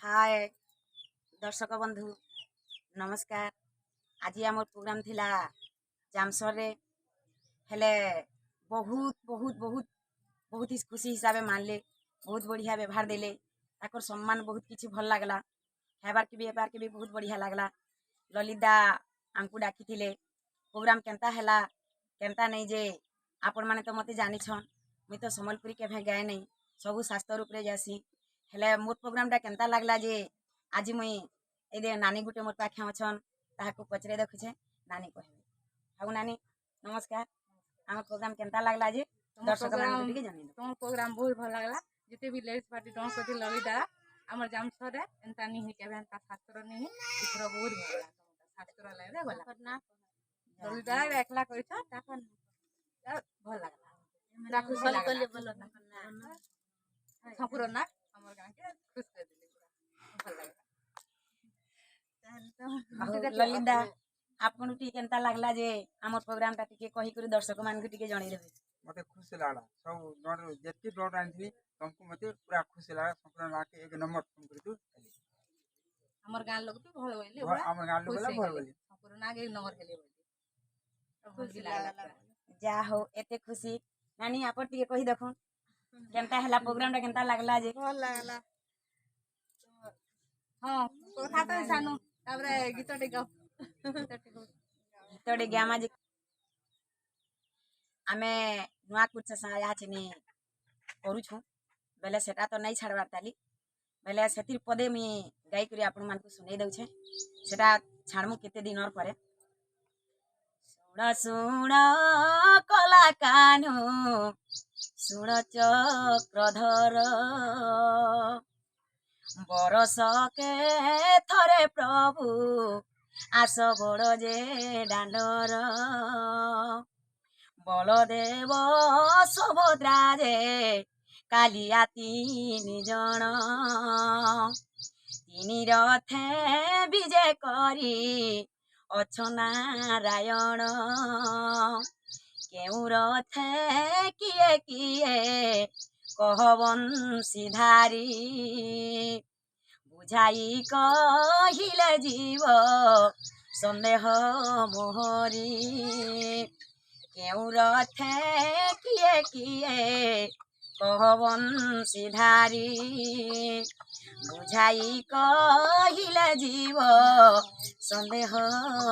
हाय दर्शक बंधु नमस्कार। आज आम प्रोग्राम थिला जामसर रे हेले बहुत बहुत बहुत बहुत ही खुशी हिसाब से मानले, बहुत बढ़िया व्यवहार देले, ताकर सम्मान बहुत किसी भल लगला, हेबार के भी बहुत बढ़िया लगला। ललिता आमको डाकी थिले प्रोग्राम केनता हैला केनता नहीं जे आपण माने तो मते जानी छन, मुई तो सम्बलपुरी केभे गए नहीं, सबू शास्त्र रूप जासी। हेले मोर प्रोग्राम टा केनता लागला जे आज मुई ए नानी गुटे मोर पाखे अछन, ताहाको पचरे देखुछे। नानी कहबे हाउ नानी नमस्कार। आम प्रोग्राम केनता लागला जे दर्शक मान के जानि दो। तुम प्रोग्राम बहुत भल लगला। जिते भी लेडीज पार्टी डांस करती ललिता हमर जामसर रे एंता नहीं ही केबे एंता शास्त्र नहीं इथरो बहुत भल लागला। शास्त्र लागे गला ललिता एकला करिछ ताकन भल लागला। हमरा खुशी लागला संपूर्ण ना हमर गांव के खुश कर दिले भल लागला। ललिता आपन टी केनता लागला जे हमर प्रोग्राम टा टिके कहि करी दर्शक मान के टिके जानि देबे। मते खुशी लागला सब डर जेति डर आनी तुमको मते पूरा खुशी लागला। संपूर्ण लाके एक नंबर तुम कर तू हमर गांव लोग तो भल होइले हमर गांव लोग वाला भर बोली संपूर्ण आगे एक नंबर खेले बोली खुशी लागला। जा हो एते खुशी नानी आपन टिके कहि देखो केनता हैला प्रोग्राम टा केनता लागला जे भल लागला। हां कथा तो सानु ताबरे गीतटे गाओ गीतटे गामा जे आमे नुआ कुछ साया छनी करू छु बेले सेटा तो नहीं छाड़बार ताली बेले सेतिर पदे मी गाई करी आपण मान को सुनै दउ छे। सेटा छाड़मु केते दिन और परे। सुण सुण कला कानु सुण चक्रधर बरस के थरे प्रभु आस बड़ जे डांडर बलदेव सुभद्रा जे कालिया तीन जन तीन रथे विजय करी अछना नारायण केउ रथे किए किए कह बंशीधारी बुझाई कहिले जीव सन्देह मोहरी केउ रथे किए किए कह बंशीधारी बुझाई कहिले जीव सन्देह